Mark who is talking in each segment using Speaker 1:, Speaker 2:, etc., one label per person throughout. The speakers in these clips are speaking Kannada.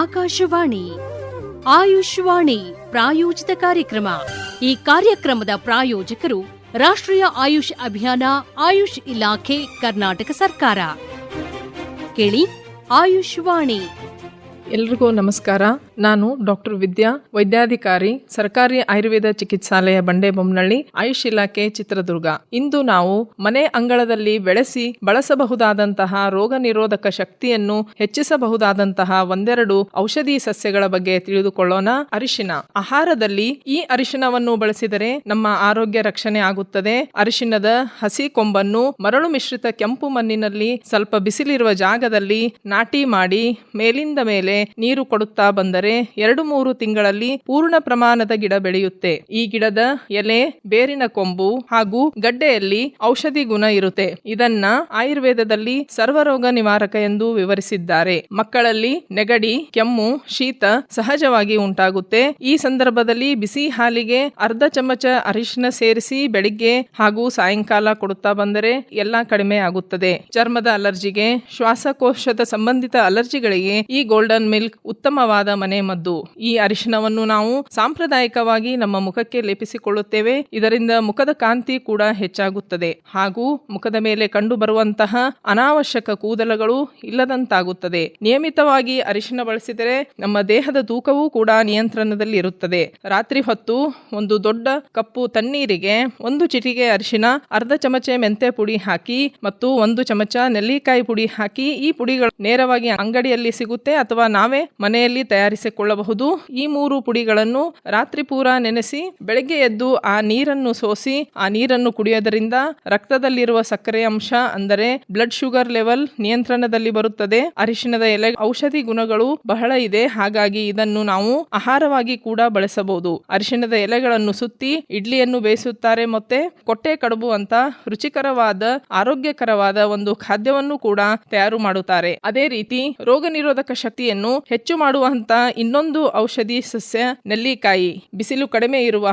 Speaker 1: ಆಕಾಶವಾಣಿ ಆಯುಷ್ವಾಣಿ ಪ್ರಾಯೋಜಿತ ಕಾರ್ಯಕ್ರಮ. ಈ ಕಾರ್ಯಕ್ರಮದ ಪ್ರಾಯೋಜಕರು ರಾಷ್ಟ್ರೀಯ ಆಯುಷ್ ಅಭಿಯಾನ, ಆಯುಷ್ ಇಲಾಖೆ, ಕರ್ನಾಟಕ ಸರ್ಕಾರ. ಕೇಳಿ ಆಯುಷ್ವಾಣಿ.
Speaker 2: ಎಲ್ರಿಗೂ ನಮಸ್ಕಾರ. ನಾನು ಡಾಕ್ಟರ್ ವಿದ್ಯಾ, ವೈದ್ಯಾಧಿಕಾರಿ, ಸರ್ಕಾರಿ ಆಯುರ್ವೇದ ಚಿಕಿತ್ಸಾಲಯ ಬಂಡೆಬೊಮ್ಮನಹಳ್ಳಿ, ಆಯುಷ್ ಇಲಾಖೆ, ಚಿತ್ರದುರ್ಗ. ಇಂದು ನಾವು ಮನೆ ಅಂಗಳದಲ್ಲಿ ಬೆಳೆಸಿ ಬಳಸಬಹುದಾದಂತಹ ರೋಗ ನಿರೋಧಕ ಶಕ್ತಿಯನ್ನು ಹೆಚ್ಚಿಸಬಹುದಾದಂತಹ ಒಂದೆರಡು ಔಷಧಿ ಸಸ್ಯಗಳ ಬಗ್ಗೆ ತಿಳಿದುಕೊಳ್ಳೋಣ. ಅರಿಶಿನ. ಆಹಾರದಲ್ಲಿ ಈ ಅರಿಶಿನವನ್ನು ಬಳಸಿದರೆ ನಮ್ಮ ಆರೋಗ್ಯ ರಕ್ಷಣೆ ಆಗುತ್ತದೆ. ಅರಿಶಿನದ ಹಸಿ ಕೊಂಬನ್ನು ಮರಳು ಮಿಶ್ರಿತ ಕೆಂಪು ಮಣ್ಣಿನಲ್ಲಿ ಸ್ವಲ್ಪ ಬಿಸಿಲಿರುವ ಜಾಗದಲ್ಲಿ ನಾಟಿ ಮಾಡಿ ಮೇಲಿಂದ ಮೇಲೆ ನೀರು ಕೊಡುತ್ತಾ ಬಂದರೆ 2-3 ತಿಂಗಳಲ್ಲಿ ಪೂರ್ಣ ಪ್ರಮಾಣದ ಗಿಡ ಬೆಳೆಯುತ್ತೆ. ಈ ಗಿಡದ ಎಲೆ, ಬೇರಿನ ಕೊಂಬು ಹಾಗೂ ಗಡ್ಡೆಯಲ್ಲಿ ಔಷಧಿ ಗುಣ ಇರುತ್ತೆ. ಇದನ್ನ ಆಯುರ್ವೇದದಲ್ಲಿ ಸರ್ವರೋಗ ನಿವಾರಕ ಎಂದು ವಿವರಿಸಿದ್ದಾರೆ. ಮಕ್ಕಳಲ್ಲಿ ನೆಗಡಿ, ಕೆಮ್ಮು, ಶೀತ ಸಹಜವಾಗಿ ಉಂಟಾಗುತ್ತೆ. ಈ ಸಂದರ್ಭದಲ್ಲಿ ಬಿಸಿ ಹಾಲಿಗೆ ಅರ್ಧ ಚಮಚ ಅರಿಶಿನ ಸೇರಿಸಿ ಬೆಳಿಗ್ಗೆ ಹಾಗೂ ಸಾಯಂಕಾಲ ಕೊಡುತ್ತಾ ಬಂದರೆ ಎಲ್ಲಾ ಕಡಿಮೆ ಆಗುತ್ತದೆ. ಚರ್ಮದ ಅಲರ್ಜಿಗೆ, ಶ್ವಾಸಕೋಶದ ಸಂಬಂಧಿತ ಅಲರ್ಜಿಗಳಿಗೆ ಈ ಗೋಲ್ಡನ್ ಮಿಲ್ಕ್ ಉತ್ತಮವಾದ ಮನೆ ಮದ್ದು. ಈ ಅರಿಶಿನವನ್ನು ನಾವು ಸಾಂಪ್ರದಾಯಿಕವಾಗಿ ನಮ್ಮ ಮುಖಕ್ಕೆ ಲೇಪಿಸಿಕೊಳ್ಳುತ್ತೇವೆ. ಇದರಿಂದ ಮುಖದ ಕಾಂತಿ ಕೂಡ ಹೆಚ್ಚಾಗುತ್ತದೆ ಹಾಗೂ ಮುಖದ ಮೇಲೆ ಕಂಡು ಬರುವಂತಹ ಅನಾವಶ್ಯಕ ಕೂದಲುಗಳು ಇಲ್ಲದಂತಾಗುತ್ತದೆ. ನಿಯಮಿತವಾಗಿ ಅರಿಶಿನ ಬಳಸಿದರೆ ನಮ್ಮ ದೇಹದ ತೂಕವೂ ಕೂಡ ನಿಯಂತ್ರಣದಲ್ಲಿ ಇರುತ್ತದೆ. ರಾತ್ರಿ ಹೊತ್ತು ಒಂದು ದೊಡ್ಡ ಕಪ್ಪು ತಣ್ಣೀರಿಗೆ 1 ಚಿಟಿಕೆ ಅರಿಶಿನ, ಅರ್ಧ ಚಮಚ ಮೆಂತೆ ಪುಡಿ ಹಾಕಿ ಮತ್ತು 1 ಚಮಚ ನೆಲ್ಲಿಕಾಯಿ ಪುಡಿ ಹಾಕಿ, ಈ ಪುಡಿಗಳು ನೇರವಾಗಿ ಅಂಗಡಿಯಲ್ಲಿ ಸಿಗುತ್ತೆ ಅಥವಾ ನಾವೇ ಮನೆಯಲ್ಲಿ ತಯಾರಿಸಿಕೊಳ್ಳಬಹುದು. ಈ 3 ಪುಡಿಗಳನ್ನು ರಾತ್ರಿ ಪೂರ ನೆನೆಸಿ ಬೆಳಗ್ಗೆ ಎದ್ದು ಆ ನೀರನ್ನು ಸೋಸಿ ಆ ನೀರನ್ನು ಕುಡಿಯೋದರಿಂದ ರಕ್ತದಲ್ಲಿರುವ ಸಕ್ಕರೆ ಅಂಶ ಅಂದರೆ ಬ್ಲಡ್ ಶುಗರ್ ಲೆವೆಲ್ ನಿಯಂತ್ರಣದಲ್ಲಿ ಬರುತ್ತದೆ. ಅರಿಶಿಣದ ಎಲೆ ಔಷಧಿ ಗುಣಗಳು ಬಹಳ ಇದೆ, ಹಾಗಾಗಿ ಇದನ್ನು ನಾವು ಆಹಾರವಾಗಿ ಕೂಡ ಬಳಸಬಹುದು. ಅರಿಶಿಣದ ಎಲೆಗಳನ್ನು ಸುತ್ತಿ ಇಡ್ಲಿಯನ್ನು ಬೇಯಿಸುತ್ತಾರೆ ಮತ್ತೆ ಕೊಟ್ಟೆ ಕಡುಬು ಅಂತ ರುಚಿಕರವಾದ ಆರೋಗ್ಯಕರವಾದ ಒಂದು ಖಾದ್ಯವನ್ನು ಕೂಡ ತಯಾರು ಮಾಡುತ್ತಾರೆ. ಅದೇ ರೀತಿ ರೋಗ ನಿರೋಧಕ ಶಕ್ತಿಯನ್ನು ಹೆಚ್ಚು ಮಾಡುವಂತ ಇನ್ನೊಂದು ಔಷಧಿ ಸಸ್ಯ ನೆಲ್ಲಿಕಾಯಿ. ಬಿಸಿಲು ಕಡಿಮೆ ಇರುವ,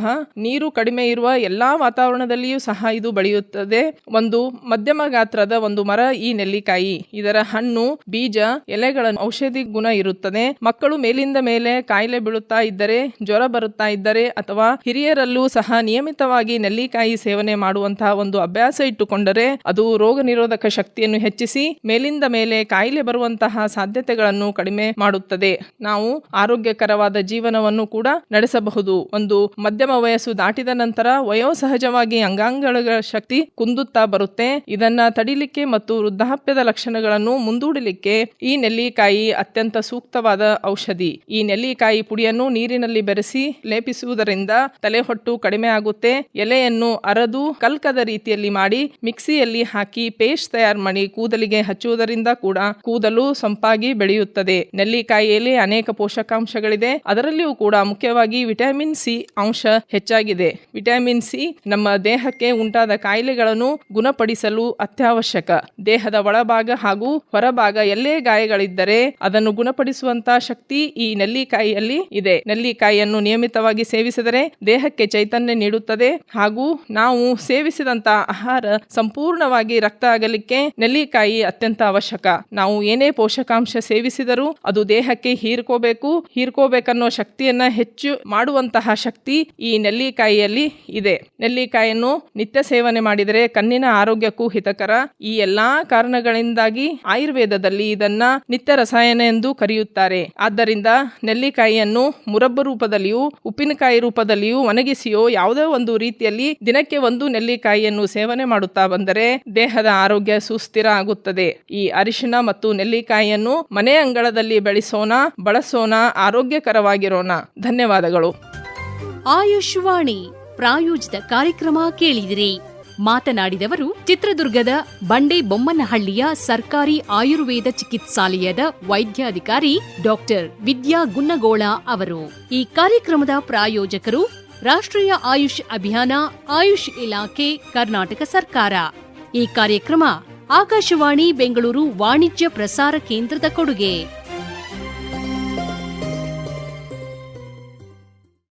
Speaker 2: ನೀರು ಕಡಿಮೆ ಇರುವ ಎಲ್ಲಾ ವಾತಾವರಣದಲ್ಲಿಯೂ ಸಹ ಇದು ಬೆಳೆಯುತ್ತದೆ. ಒಂದು ಮಧ್ಯಮ ಗಾತ್ರದ ಒಂದು ಮರ ಈ ನೆಲ್ಲಿಕಾಯಿ. ಇದರ ಹಣ್ಣು, ಬೀಜ, ಎಲೆಗಳನ್ನು ಔಷಧಿ ಗುಣ ಇರುತ್ತದೆ. ಮಕ್ಕಳು ಮೇಲಿಂದ ಮೇಲೆ ಕಾಯಿಲೆ ಬೀಳುತ್ತಾ ಇದ್ದರೆ, ಜ್ವರ ಬರುತ್ತಾ ಇದ್ದರೆ ಅಥವಾ ಹಿರಿಯರಲ್ಲೂ ಸಹ ನಿಯಮಿತವಾಗಿ ನೆಲ್ಲಿಕಾಯಿ ಸೇವನೆ ಮಾಡುವಂತಹ ಒಂದು ಅಭ್ಯಾಸ ಇಟ್ಟುಕೊಂಡರೆ ಅದು ರೋಗ ನಿರೋಧಕ ಶಕ್ತಿಯನ್ನು ಹೆಚ್ಚಿಸಿ ಮೇಲಿಂದ ಮೇಲೆ ಕಾಯಿಲೆ ಬರುವಂತಹ ಸಾಧ್ಯತೆಗಳನ್ನು ಕಡಿಮೆ ಮಾಡುತ್ತದೆ. ನಾವು ಆರೋಗ್ಯಕರವಾದ ಜೀವನವನ್ನು ಕೂಡ ನಡೆಸಬಹುದು. ಒಂದು ಮಧ್ಯಮ ವಯಸ್ಸು ದಾಟಿದ ನಂತರ ವಯೋಸಹಜವಾಗಿ ಅಂಗಾಂಗಗಳ ಶಕ್ತಿ ಕುಂದುತ್ತಾ ಬರುತ್ತೆ. ಇದನ್ನ ತಡಿಲಿಕ್ಕೆ ಮತ್ತು ವೃದ್ಧಾಪ್ಯದ ಲಕ್ಷಣಗಳನ್ನು ಮುಂದೂಡಲಿಕ್ಕೆ ಈ ನೆಲ್ಲಿಕಾಯಿ ಅತ್ಯಂತ ಸೂಕ್ತವಾದ ಔಷಧಿ. ಈ ನೆಲ್ಲಿಕಾಯಿ ಪುಡಿಯನ್ನು ನೀರಿನಲ್ಲಿ ಬೆರೆಸಿ ಲೇಪಿಸುವುದರಿಂದ ತಲೆಹೊಟ್ಟು ಕಡಿಮೆ ಆಗುತ್ತೆ. ಎಲೆಯನ್ನು ಅರೆದು ಕಲ್ಕದ ರೀತಿಯಲ್ಲಿ ಮಾಡಿ ಮಿಕ್ಸಿಯಲ್ಲಿ ಹಾಕಿ ಪೇಸ್ಟ್ ತಯಾರು ಮಾಡಿ ಕೂದಲಿಗೆ ಹಚ್ಚುವುದರಿಂದ ಕೂಡ ಕೂದಲು ಸೊಂಪಾಗಿ ಬೆಳೆಯುತ್ತದೆ. ನೆಲ್ಲಿಕಾಯಿಯಲ್ಲಿ ಅನೇಕ ಪೋಷಕಾಂಶಗಳಿದೆ. ಅದರಲ್ಲಿಯೂ ಕೂಡ ಮುಖ್ಯವಾಗಿ ವಿಟಮಿನ್ ಸಿ ಅಂಶ ಹೆಚ್ಚಾಗಿದೆ. ವಿಟಮಿನ್ ಸಿ ನಮ್ಮ ದೇಹಕ್ಕೆ ಉಂಟಾದ ಕಾಯಿಲೆಗಳನ್ನು ಗುಣಪಡಿಸಲು ಅತ್ಯವಶ್ಯಕ. ದೇಹದ ಒಳಭಾಗ ಹಾಗೂ ಹೊರಭಾಗ ಎಲ್ಲೇ ಗಾಯಗಳಿದ್ದರೆ ಅದನ್ನು ಗುಣಪಡಿಸುವಂತಹ ಶಕ್ತಿ ಈ ನೆಲ್ಲಿಕಾಯಿಯಲ್ಲಿ ಇದೆ. ನೆಲ್ಲಿಕಾಯಿಯನ್ನು ನಿಯಮಿತವಾಗಿ ಸೇವಿಸಿದರೆ ದೇಹಕ್ಕೆ ಚೈತನ್ಯ ನೀಡುತ್ತದೆ ಹಾಗೂ ನಾವು ಸೇವಿಸಿದಂತಹ ಆಹಾರ ಸಂಪೂರ್ಣವಾಗಿ ರಕ್ತ ಆಗಲಿಕ್ಕೆ ನೆಲ್ಲಿಕಾಯಿ ಅತ್ಯಂತ ಅವಶ್ಯಕ. ನಾವು ಏನೇ ಪೋಷಕಾಂಶ ಸೇವಿಸಿದರೂ ಅದು ದೇಹಕ್ಕೆ ಹೀರ್ಕೋಬೇಕನ್ನೋ ಶಕ್ತಿಯನ್ನ ಹೆಚ್ಚು ಮಾಡುವಂತಹ ಶಕ್ತಿ ಈ ನೆಲ್ಲಿಕಾಯಿಯಲ್ಲಿ ಇದೆ. ನೆಲ್ಲಿಕಾಯಿಯನ್ನು ನಿತ್ಯ ಸೇವನೆ ಮಾಡಿದರೆ ಕಣ್ಣಿನ ಆರೋಗ್ಯಕ್ಕೂ ಹಿತಕರ. ಈ ಎಲ್ಲಾ ಕಾರಣಗಳಿಂದಾಗಿ ಆಯುರ್ವೇದದಲ್ಲಿ ಇದನ್ನ ನಿತ್ಯ ರಸಾಯನ ಎಂದು ಕರೆಯುತ್ತಾರೆ. ಆದ್ದರಿಂದ ನೆಲ್ಲಿಕಾಯಿಯನ್ನು ಮುರಬ್ಬ ರೂಪದಲ್ಲಿಯೂ ಉಪ್ಪಿನಕಾಯಿ ರೂಪದಲ್ಲಿಯೂ ಒಣಗಿಸಿಯೋ ಯಾವುದೋ ಒಂದು ರೀತಿಯಲ್ಲಿ ದಿನಕ್ಕೆ 1 ನೆಲ್ಲಿಕಾಯಿಯನ್ನು ಸೇವನೆ ಮಾಡುತ್ತಾ ಬಂದರೆ ದೇಹದ ಆರೋಗ್ಯ ಸುಸ್ಥಿರ ಆಗುತ್ತದೆ. ಈ ಅರಿಶಿನ ಮತ್ತು ನೆಲ್ಲಿಕಾಯಿಯನ್ನು ಮನೆ ಅಂಗಳದಲ್ಲಿ ಬೆಳೆಸೋಣ, ಬಳಸೋಣ, ಆರೋಗ್ಯಕರವಾಗಿರೋಣ. ಧನ್ಯವಾದಗಳು.
Speaker 1: ಆಯುಷ್ವಾಣಿ ಪ್ರಾಯೋಜಿತ ಕಾರ್ಯಕ್ರಮ ಕೇಳಿದಿರಿ. ಮಾತನಾಡಿದವರು ಚಿತ್ರದುರ್ಗದ ಬಂಡೆಬೊಮ್ಮನಹಳ್ಳಿಯ ಸರ್ಕಾರಿ ಆಯುರ್ವೇದ ಚಿಕಿತ್ಸಾಲಯದ ವೈದ್ಯಾಧಿಕಾರಿ ಡಾಕ್ಟರ್ ವಿದ್ಯಾ ಗುನ್ನಗೋಳ ಅವರು. ಈ ಕಾರ್ಯಕ್ರಮದ ಪ್ರಾಯೋಜಕರು ರಾಷ್ಟ್ರೀಯ ಆಯುಷ್ ಅಭಿಯಾನ, ಆಯುಷ್ ಇಲಾಖೆ, ಕರ್ನಾಟಕ ಸರ್ಕಾರ. ಈ ಕಾರ್ಯಕ್ರಮ ಆಕಾಶವಾಣಿ ಬೆಂಗಳೂರು ವಾಣಿಜ್ಯ ಪ್ರಸಾರ ಕೇಂದ್ರದ ಕೊಡುಗೆ.